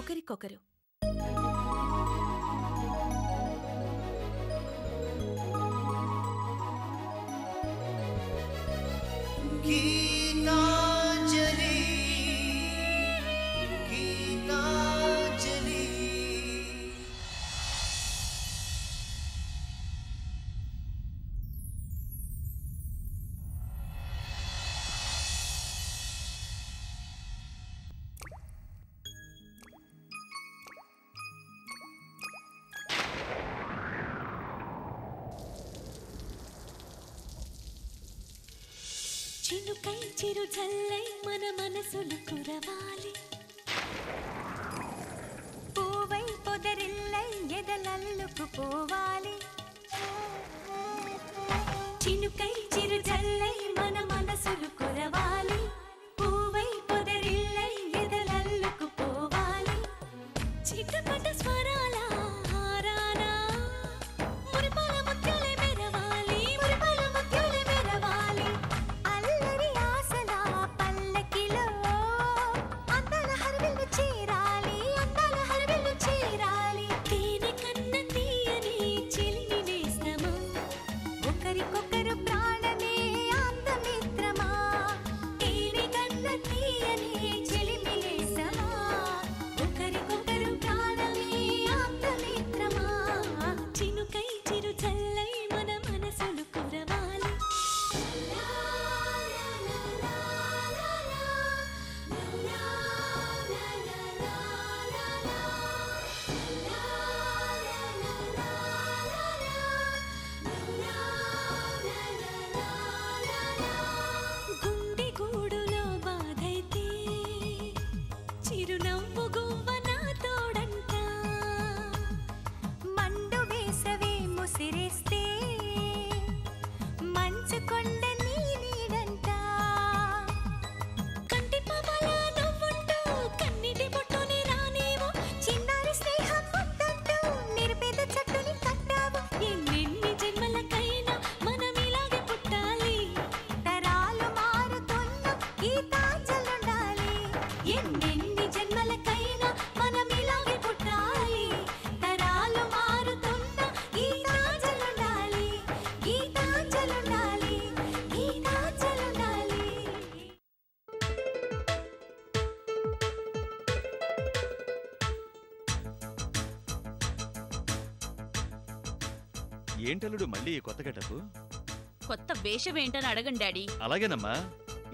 ఒకరికొకరు. గీతాంజలి గీతాంజలి. చినుకై చిరు జల్లై మన మనసులు కురవాలి, పూవై పొదరిల్లై ఎదలల్లుకు పోవాలి. చినుకై చిరు జల్లై మన మనసులు కురవాలి, పూవై పొదరిల్లై ఎదలల్లుకు పోవాలి. చిటపట స్వరాల హారాన మురిపాల ముత్యాలే మెరవాలి, మురిపాల ముత్యాలే మెరవాలి. అల్లరి ఆశల పల్లకిలో అందాల హరివిల్లు చేరాలి, అందాల హరివిల్లు చేరాలి. తేనె కన్న తీయని చిలిమి నేస్తమా, ఒకరికొకరు ప్రాణమే ఆప్తమిత్రమా. తేనె కన్న తీయని చిలిమి నేస్తమా, ఒకరికొకరు ప్రాణమే ఆప్తమిత్రమా. చినుకై చిరు చల్లై మన మనసులు కురవాలి. గుండె గూడులో బాధైతే చిరునవ్వు గువ్వ నా తోడంట. మండు వేసవే ముసిరేస్తే మంచు కొండ నీ నీడంట. కంటి పాపల నువ్వుంటూ కన్నిటి బొట్టుని రానేమో, చిన్నారి స్నేహం ముద్దంటూ నిరుపేద చెట్టుని కట్టావు. ఎన్నెన్ని జన్మలకైనా మనం ఇలాగే పుట్టాలి, తరాలు మారుతున్న గీతాంజలుండాలి. ఎన్నెన్ని జన్మలకైనా మనం ఇలాగే పుట్టాలి, తరాలు మారుతున్న గీతాంజలుండాలి, గీతాంజలుండాలి, గీతాంజలుండాలి. ఏంటల్లుడు మళ్ళీ ఈ కొత్త గెటప్? కొత్త వేషం ఏంటని అడగండి డాడీ. అలాగేనమ్మా.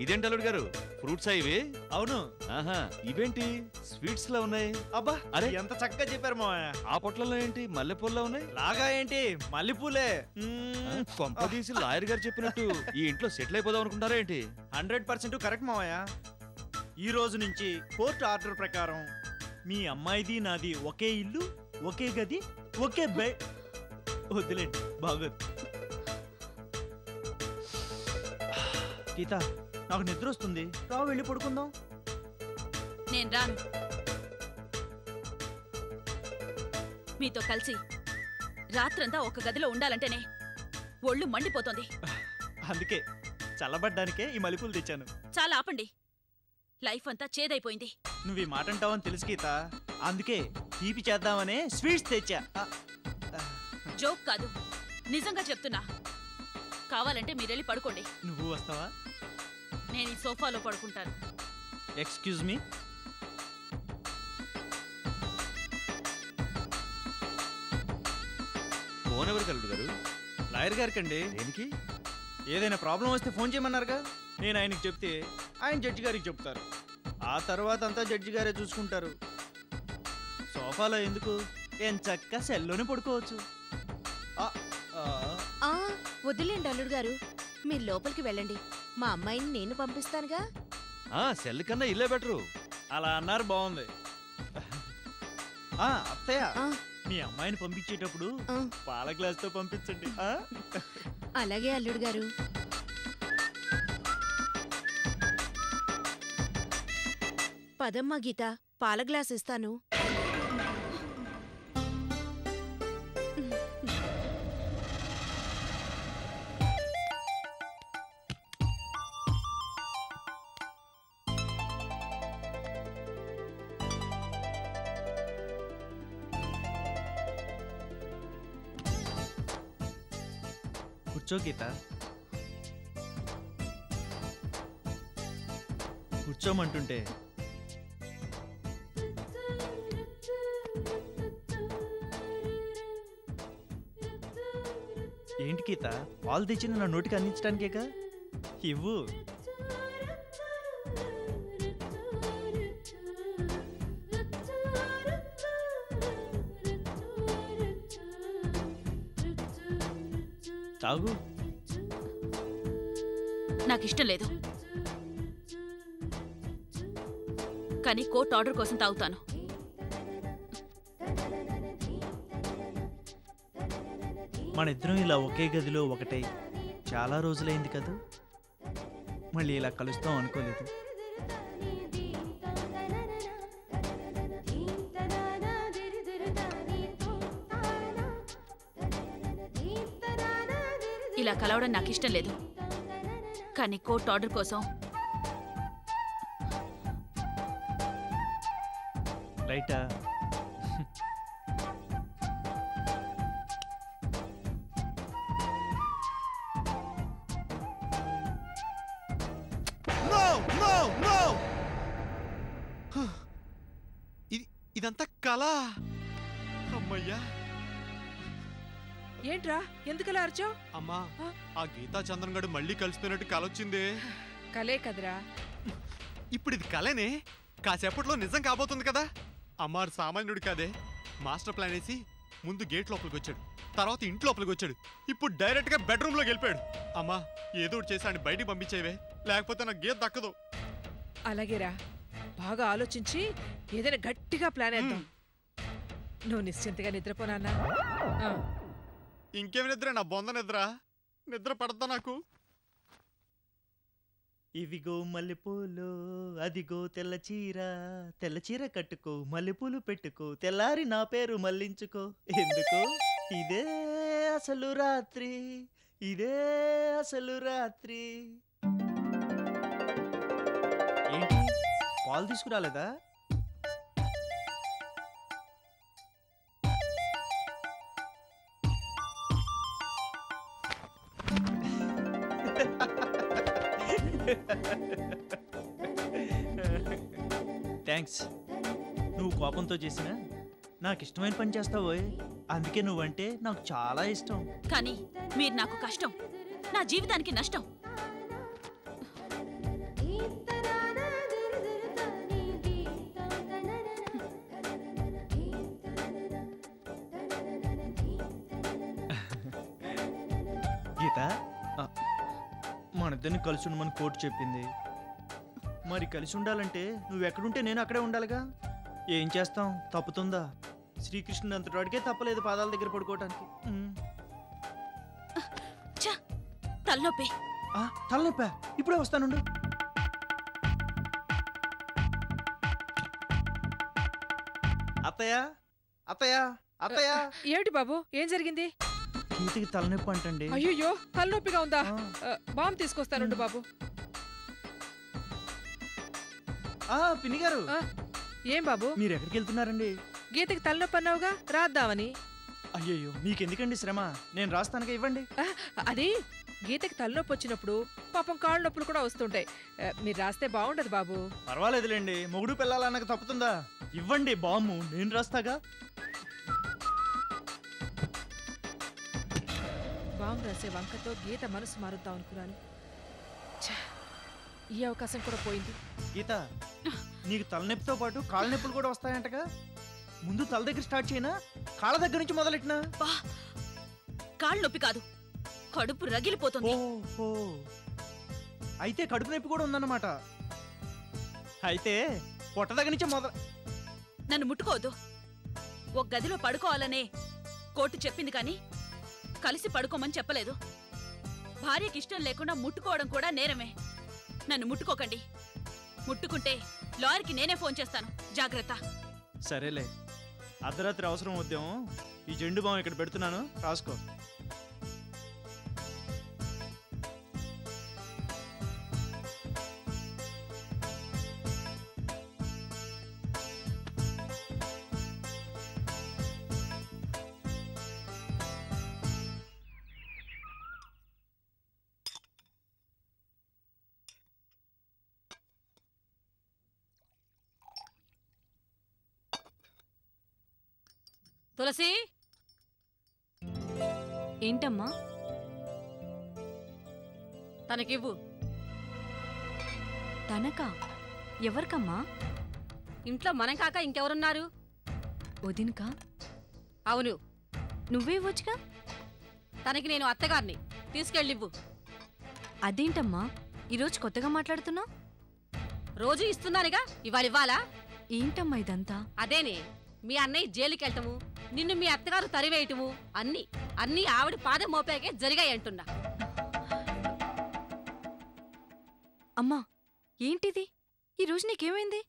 ఇదేంటల్లుడు గారు, ఫ్రూట్సా ఇవి? అవును. ఆహా, ఇవేంటి స్వీట్స్ లా ఉన్నాయి? అబ్బా, అరే ఎంత చక్కగా చెప్పారు మావయ్య. ఆ పొట్లలో ఏంటి మల్లెపూల్లా ఉన్నాయి? లాగా ఏంటి మల్లెపూలే. కొంపదీసి లాయర్ గారు చెప్పినట్టు ఈ ఇంట్లో సెటిల్ అయిపోదాం అనుకుంటారా ఏంటి? 100% కరెక్ట్ మావయ్య. ఈ రోజు నుంచి కోర్టు ఆర్డర్ ప్రకారం మీ అమ్మాయిది నాది ఒకే ఇల్లు, ఒకే గది, ఒకే బెడ్. వద్దులేండి, బాగోదు. గీత, నాకు నిద్ర వస్తుంది, రా వెళ్ళి పడుకుందాం. నేను రాను. మీతో కలిసి రాత్రంతా ఒక గదిలో ఉండాలంటేనే ఒళ్ళు మండిపోతోంది. అందుకే చల్లబడ్డానికే ఈ మల్లెపూలు తెచ్చాను. చాలా ఆపండి, లైఫ్ అంతా చేదైపోయింది. నువ్వు ఈ మాట అంటావని తెలుసు గీత, అందుకే తీపి చేద్దామనే స్వీట్స్ తెచ్చా. జోక్ కాదు, నిజంగా చెప్తున్నా. కావాలంటే మీరెళ్ళి పడుకోండి, నువ్వు వస్తావా? నేను ఈ సోఫాలో పడుకుంటాను. Excuse me. ఫోన్ ఎవరికి అల్లుడు గారు? లాయర్ గారికి అండి. దేనికి? ఏదైనా ప్రాబ్లం వస్తే ఫోన్ చేయమన్నారుగా, నేను ఆయనకి చెప్తే ఆయన జడ్జి గారికి చెప్తారు. ఆ తర్వాత అంతా జడ్జి గారే చూసుకుంటారు. సోఫాలో ఎందుకు, ఎంచక్క సెల్లోనే పడుకోవచ్చు. వదిలేండి అల్లుడు గారు, మీరు లోపలికి వెళ్ళండి. మా అమ్మాయిని నేను పంపిస్తానుగా. సెల్ కన్నా ఇల్లే బెటరు. అలా అన్నారు, బాగుంది. అత్తయ్య, మీ అమ్మాయిని పంపించేటప్పుడు పాల గ్లాస్ తో పంపించండి. అలాగే అల్లుడు గారు. పదమ్మా గీత, పాల గ్లాస్ ఇస్తాను. కూర్చో గీత, కూర్చోమంటుంటే. ఏంటి గీత, పాలు తెచ్చిన నా నోటికి అందించడానికేగా, ఇవ్వు. తాగు. నాకిష్టం లేదు, కానీ కోర్టు ఆర్డర్ కోసం తాగుతాను. మన ఇద్దరం ఇలా ఒకే గదిలో ఒకటై చాలా రోజులైంది కదా, మళ్ళీ ఇలా కలుస్తాం అనుకోలేదు. ఇలా కలవడం నాకిష్టం లేదు, కానీ కోర్టు ఆర్డర్ కోసం రైటా? ఇదంతా కళ. అమ్మయ్యా. ఏంట్రా ఎందుకలా అరిచావు? అమ్మా, ఆ గీతా చంద్రన్ గడు మళ్ళీ కలిసిపోయినట్టు కలొచ్చింది. కలే కదరా. ఇప్పుడు ఇది కలేనే, కాసేపట్లో నిజం కాబోతుంది కదా. అమ్మారు సామాన్యుడు కాదే. మాస్టర్ ప్లాన్ వేసి ముందు గేట్ లోపలికి వచ్చాడు, తర్వాత ఇంటి లోపలికి వచ్చాడు, ఇప్పుడు డైరెక్ట్ గా బెడ్రూమ్ లోకి వెళ్ళిపోయాడు. అమ్మా, ఏదో ఒకటి చేశాడు, బయటికి పంపించేవే, లేకపోతే నాకు గీత దక్కదు. అలాగేరా, బాగా ఆలోచించి ఏదైనా గట్టిగా ప్లాన్ వేద్దాం. నువ్వు నిశ్చింతగా నిద్రపోనా? ఇంకేమి నిద్ర, నా బొంద నిద్ర. నిద్ర పడతా నాకు. ఇవిగో మల్లెపూలు, అదిగో తెల్ల చీర, తెల్ల చీర కట్టుకో, మల్లెపూలు పెట్టుకో, తెల్లారి నా పేరు మళ్ళించుకో. ఎందుకో ఇదే అసలు రాత్రి, ఇదే అసలు రాత్రి. ఏంటి, పాలు తీసుకురాలేదా? థ్యాంక్స్. నువ్వు కోపంతో చేసినా నాకు ఇష్టమైన పని చేస్తావోయ్, అందుకే నువ్వంటే నాకు చాలా ఇష్టం. కానీ మీరు నాకు కష్టం, నా జీవితానికి నష్టం. గీత, మనిద్దరిని కలిసి ఉండమని కోర్టు చెప్పింది. మరి కలిసి ఉండాలంటే నువ్వెక్కడుంటే నేను అక్కడే ఉండాలిగా. ఏం చేస్తాం, తప్పుతుందా? శ్రీకృష్ణుడు అంతటి వాడికే తప్పలేదు పాదాల దగ్గర పడుకోవటానికి. తలనొప్పి. తలనొప్పా? ఇప్పుడే వస్తానుండు. అత్తయ్య, అత్తయ్య, అత్తయ్య. ఏమిటి బాబు, ఏం జరిగింది? గీతకి తలనొప్పి అంటండి. అయ్యో, తలనొప్పిగా ఉందా? బాంబు తీసుకొస్తానుండు బాబు. పిన్ని గారు, ఏం బాబు మీరు ఎక్కడికి వెళ్తున్నారండి? గీతకి తలనొప్పి అన్నావుగా, రాద్దామని. అయ్యయ్యో, మీకెందుకండి శ్రమ, నేను రాస్తానుగా, ఇవ్వండి. అది గీతకి తలనొప్పి వచ్చినప్పుడు పాపం కాళ్ళ నొప్పులు కూడా వస్తుంటాయి. మీరు రాస్తే బాగుండదు బాబు. పర్వాలేదులేండి, మొగుడు పిల్లలన్నకు తప్పుతుందా? ఇవ్వండి బామ్ము, నేను రాస్తాగా. బాంబు రాసే వంకతో గీత మనసు మారుద్దాం అనుకున్నాను. ఈ అవకాశం కూడా పోయింది. గీత, నీకు తలనొప్పితో పాటు కాళ్ళ నొప్పులు కూడా వస్తాయంటగా. ముందు తల దగ్గర స్టార్ట్ చేయనా, కాళ్ళ దగ్గర నుంచి మొదలెట్టినా? కాళ్ళు నొప్పి కాదు, కడుపు రగిలిపోతుంది. ఓహో, అయితే కడుపు నొప్పి కూడా ఉందన్నమాట. అయితే పొట్ట దగ్గర నుంచి నన్ను ముట్టుకోవద్దు. ఒక గదిలో పడుకోవాలనే కోర్టు చెప్పింది, కానీ కలిసి పడుకోమని చెప్పలేదు. భార్యకి ఇష్టం లేకుండా ముట్టుకోవడం కూడా నేరమే. నన్ను ముట్టుకోకండి. ముట్టుకుంటే లాయర్కి నేనే ఫోన్ చేస్తాను, జాగ్రత్త. సరేలే, అర్ధరాత్రి అవసరం వద్దేమో. ఈ జెండు బాం ఇక్కడ పెడుతున్నాను, రాసుకో. తులసి ఏంటమ్మా? తనకివ్వు. తనకా? ఎవరికమ్మా? ఇంట్లో మనం కాక ఇంకెవరున్నారు? వదినకా? అవును, నువ్వే ఇవ్వచ్చుగా. తనకి నేను అత్తగారిని. తీసుకెళ్ళివ్వు. అదేంటమ్మా ఈరోజు కొత్తగా మాట్లాడుతున్నా? రోజు ఇస్తున్నానుగా, ఇవ్వాలా? ఏంటమ్మా ఇదంతా? అదేనే, మీ అన్నయ్య జైలుకెళ్ళటము, నిన్ను మీ అత్తగారు తరివేయటము అన్నీ ఆవిడ పాదం మోపాకే జరిగాయి అంటున్నా. అమ్మా ఏంటిది? ఈరోజు నీకేమైంది?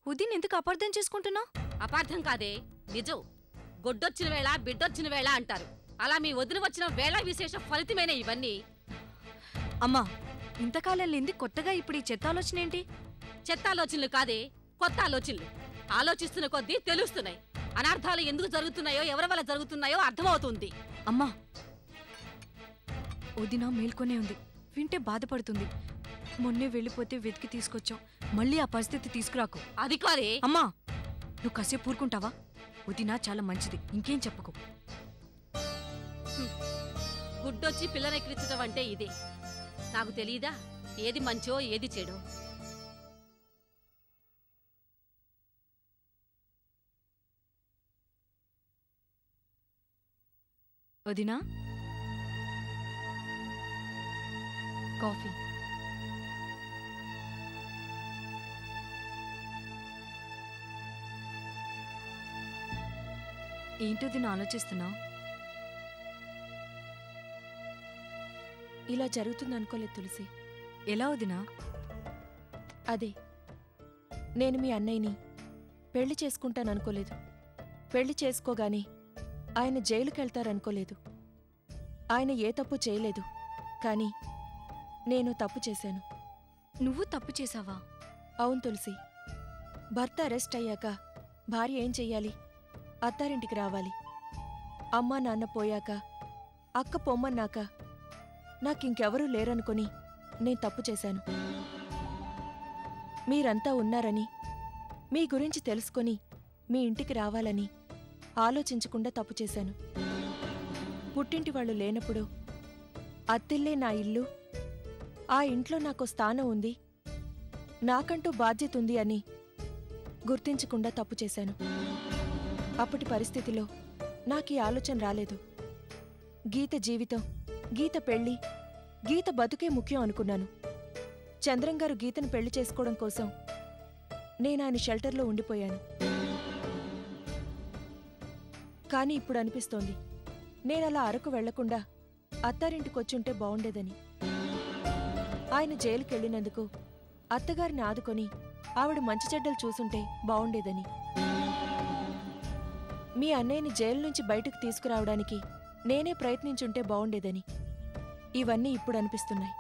వదిన ఎందుకు అపార్థం చేసుకుంటున్నా? అపార్థం కాదే, నిజం. గొడ్డొచ్చిన వేళ బిడ్డొచ్చిన వేళ అంటారు. అలా మీ వదిన వచ్చిన వేళ విశేష ఫలితమేనే ఇవన్నీ. అమ్మా ఇంతకాలం లేంది కొత్తగా ఇప్పుడు ఈ చెత్త ఆలోచన ఏంటి? చెత్త ఆలోచనలు కాదే, కొత్త ఆలోచనలు. ఆలోచిస్తున్న కొద్దీ తెలుస్తున్నాయి. అనర్థాలు ఎందుకు జరుగుతున్నాయో, ఎవరి వల్ల జరుగుతున్నాయో అర్థమవుతుంది. అమ్మా వదిన మేల్కొనే ఉంది, వింటే బాధపడుతుంది. మొన్నే వెళ్ళిపోతే వెతికి తీసుకొచ్చావు, మళ్ళీ ఆ పరిస్థితి తీసుకురాకు. అది కాదే. అమ్మా నువ్వు కాసేపు ఊరుకుంటావా? వదిన చాలా మంచిది, ఇంకేం చెప్పకు. గుడ్డొచ్చి పిల్లనెక్కిరించడం అంటే ఇదే. నాకు తెలీదా ఏది మంచో ఏది చెడో? వదినా కాఫీ. ఏంటో దీన్ని ఆలోచిస్తున్నావు? ఇలా జరుగుతుందనుకోలేదు తులసి. ఎలా వదినా? అదే, నేను మీ అన్నయ్యని పెళ్లి చేసుకుంటాననుకోలేదు. పెళ్లి చేసుకోగానే ఆయన జైలుకెళ్తారనుకోలేదు. ఆయన ఏ తప్పు చేయలేదు, కానీ నేను తప్పు చేశాను. నువ్వు తప్పు చేశావా? అవును తులసి. భర్త అరెస్ట్ అయ్యాక భార్య ఏం చెయ్యాలి? అత్తారింటికి రావాలి. అమ్మా నాన్న పోయాక, అక్క పొమ్మన్నాక నాకింకెవరూ లేరనుకొని నేను తప్పు చేశాను. మీరంతా ఉన్నారని, మీ గురించి తెలుసుకొని మీ ఇంటికి రావాలని ఆలోచించకుండా తప్పు చేశాను. పుట్టింటి వాళ్ళు లేనప్పుడు అత్తిల్లే నా ఇల్లు, ఆ ఇంట్లో నాకు స్థానం ఉంది, నాకంటూ బాధ్యత ఉంది అని గుర్తించకుండా తప్పు చేశాను. అప్పటి పరిస్థితిలో నాకీ ఆలోచన రాలేదు. గీత జీవితం, గీత పెళ్లి, గీత బతుకే ముఖ్యం అనుకున్నాను. చంద్రంగారు గీతను పెళ్లి చేసుకోవడం కోసం నేను ఆయన షెల్టర్లో ఉండిపోయాను. కానీ ఇప్పుడు అనిపిస్తోంది, నేనలా అరకు వెళ్లకుండా అత్తారింటికొచ్చుంటే బావుండేదని. ఆయన జైలుకెళ్లినందుకు అత్తగారిని ఆదుకొని ఆవిడ మంచి చెడ్డలు చూసుంటే బావుండేదని. మీ అన్నయ్యని జైలు నుంచి బయటకు తీసుకురావడానికి నేనే ప్రయత్నించుంటే బావుండేదని. ఇవన్నీ ఇప్పుడు అనిపిస్తున్నాయి.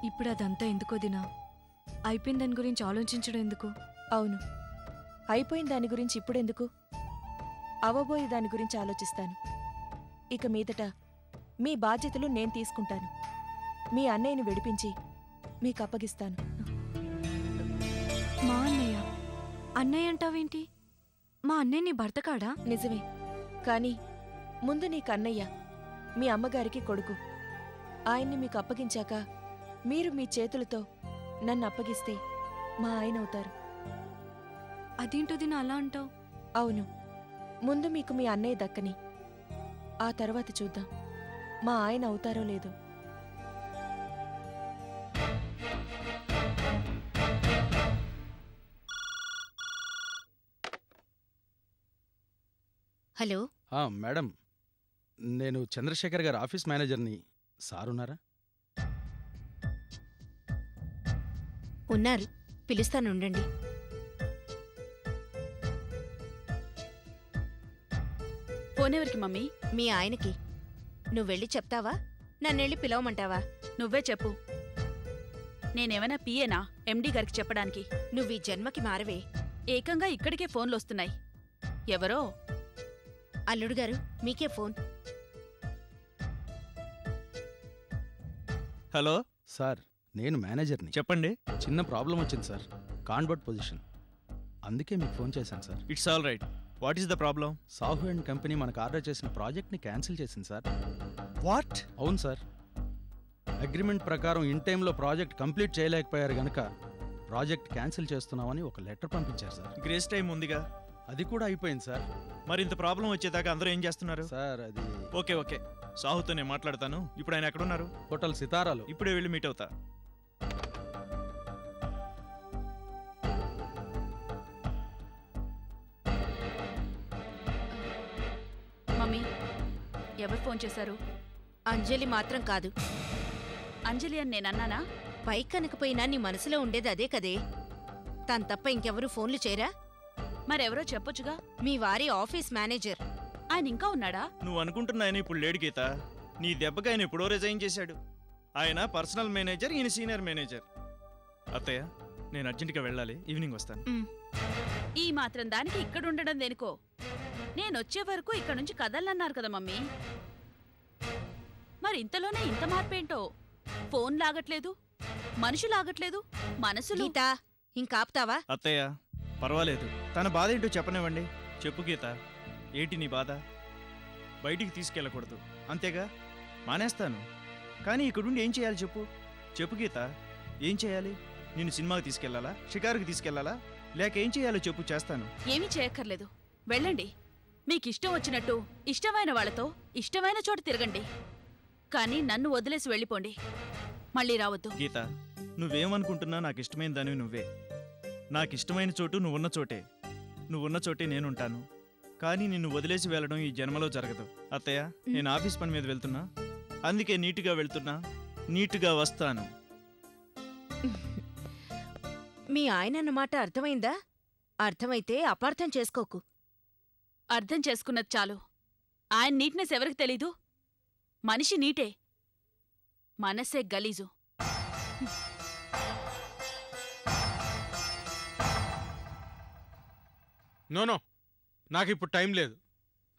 ఇప్పుడు అదంతా ఎందుకో దినా? అయిపోయిన దాని గురించి ఆలోచించడం ఎందుకు? అవును, అయిపోయిన దాని గురించి ఇప్పుడెందుకు? అవబోయే దాని గురించి ఆలోచిస్తాను. ఇక మీదట మీ బాధ్యతలు నేను తీసుకుంటాను. మీ అన్నయ్యని విడిపించి మీకు అప్పగిస్తాను. మా అన్నయ్య? అన్నయ్య అంటావేంటి? మా అన్నయ్య నీ భర్త కాడా? నిజమే, కానీ ముందు నీకు అన్నయ్య, మీ అమ్మగారికి కొడుకు. ఆయన్ని మీకు అప్పగించాక మీరు మీ చేతులతో నన్ను అప్పగిస్తే మా ఆయన అవుతారు. అదేంటో దినా అలా అంటావు? అవును, ముందు మీకు మీ అన్నయ్య దక్కని, ఆ తర్వాత చూద్దాం మా ఆయన అవుతారో లేదో. హలో. మేడం, నేను చంద్రశేఖర్ గారి ఆఫీస్ మేనేజర్ని. సార్ ఉన్నారా? ఉన్నారు, పిలుస్తానుండండి. ఫోనెవరికి మమ్మీ? మీ ఆయనకి. నువ్వెళ్ళి చెప్తావా, నన్నెళ్ళి పిలవమంటావా? నువ్వే చెప్పు. నేనేమైనా పియేనా ఎండీ గారికి చెప్పడానికి? నువ్వీ జన్మకి మారవే. ఏకంగా ఇక్కడికే ఫోన్లొస్తున్నాయి. ఎవరో. అల్లుడు గారు, మీకే ఫోన్. హలో సార్, నేను మేనేజర్ని. చెప్పండి. చిన్న ప్రాబ్లం వచ్చింది సార్, కాన్వర్ట్ పొజిషన్. అందుకే మీకు ఫోన్ చేశాను sir. It's all right. What is the problem? Sahu and company మనకు ఆర్డర్ చేసిన ప్రాజెక్ట్ని క్యాన్సిల్ చేసింది సార్. వాట్? అవును సార్. అగ్రిమెంట్ ప్రకారం ఇన్ టైంలో ప్రాజెక్ట్ కంప్లీట్ చేయలేకపోయారు గనక ప్రాజెక్ట్ క్యాన్సిల్ చేస్తున్నామని ఒక లెటర్ పంపించారు సార్. గ్రేస్ టైం ఉందిగా. అది కూడా అయిపోయింది సార్. మరి ఇంత ప్రాబ్లం వచ్చేదాకా అందరూ ఏం చేస్తున్నారు? సార్ అది ఓకే సాహుతో నేను మాట్లాడతాను. ఇప్పుడు ఆయన ఎక్కడున్నారు? హోటల్ సితారాలు. ఇప్పుడే వెళ్ళి మీట్ అవుతా. మమ్మీ ఎవరు ఫోన్ చేశారు? అంజలి మాత్రం కాదు. అంజలి అని నేనన్నానా? పై కనకపోయినా నీ మనసులో ఉండేది అదే కదే. తను తప్ప ఇంకెవరూ ఫోన్లు చేయరా? మరెవరో చెప్పొచ్చుగా. మీ వారి ఆఫీస్ మేనేజర్. ఆయన ఇంకా ఉన్నాడా? నువ్వు అనుకుంటున్న ఆయన ఇప్పుడు లేడు గీత. నీ దెబ్బకి ఆయన ఎప్పుడో రిజైన్ చేశాడు. ఆయన పర్సనల్ మేనేజర్, ఈయన సీనియర్ మేనేజర్. అత్తయ్య, నేను అర్జెంటుగా వెళ్ళాలి. ఈవినింగ్ వస్తాను. ఈ మాత్రం దానికి ఇక్కడ ఉండడం దేనికో? నేనొచ్చే వరకు ఇక్కడ నుంచి కదలన్నారు కదా మమ్మీ. మరి ఇంతలోనే ఇంత మార్పేంటో? ఫోన్ లాగట్లేదు, మనుషులు లాగట్లేదు, మనసులు. గీత, ఇంకాపుతావా? అత్తయ్య, పర్వాలేదు. తన బాధ ఏంటో చెప్పనివ్వండి. చెప్పు గీత, ఏంటి నీ బాధ? బయటికి తీసుకెళ్ళకూడదు అంతేగా? మానేస్తాను. కానీ ఇక్కడుండి ఏం చేయాలి చెప్పు? చెప్పు గీత, ఏం చేయాలి? నిన్ను సినిమాకి తీసుకెళ్లాలా, షికారుకి తీసుకెళ్లాలా, లేక ఏం చేయాలో చెప్పు, చేస్తాను. ఏమీ చేయక్కర్లేదు, వెళ్ళండి. మీకిష్టం వచ్చినట్టు ఇష్టమైన వాళ్ళతో ఇష్టమైన చోట తిరగండి. కానీ నన్ను వదిలేసి వెళ్ళిపోండి, మళ్ళీ రావద్దు. గీత, నువ్వేమనుకుంటున్నా నాకు ఇష్టమైన దానివి నువ్వే. నాకిష్టమైన చోటు నువ్వున్న చోటే. నువ్వున్న చోటే నేనుంటాను. కానీ నిన్ను వదిలేసి వెళ్ళడం ఈ జన్మలో జరగదు. అత్తయ్య, నేను ఆఫీస్ పని మీద వెళ్తున్నా. అందుకే నీట్గా వెళ్తున్నా, నీట్గా వస్తాను. మీ ఆయన అన్నమాట అర్థమైందా? అర్థమైతే అపార్థం చేసుకోకు. అర్థం చేసుకున్నది చాలు. ఆయన నీట్నెస్ ఎవరికి తెలీదు? మనిషి నీటే, మనసే గలీజు. నో, నాకు ఇప్పుడు టైం లేదు.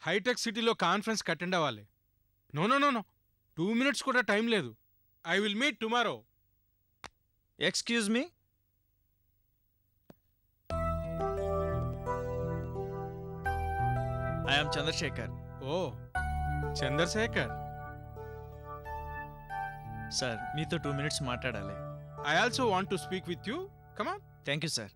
హైటెక్ సిటీలో కాన్ఫరెన్స్ అటెండ్ అవ్వాలి. నో 2 minutes కూడా టైం లేదు. I will meet tomorrow. Excuse me. I am Chandrashekar. Oh, Chandrashekar sir, మీతో 2 minutes మాట్లాడాలి. I also want to speak with you. Come on. Thank you sir.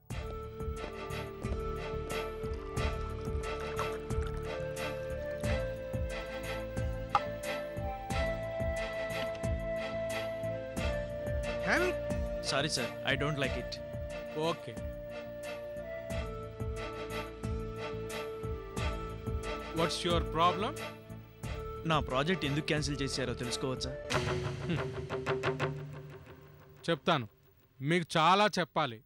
Have it. Sorry sir, I don't like it. Okay. What's your problem? నా project ఎందుకు cancel చేశారో తెలుసుకోవచ్చా? చెప్తాను, మీకు చాలా చెప్పాలి.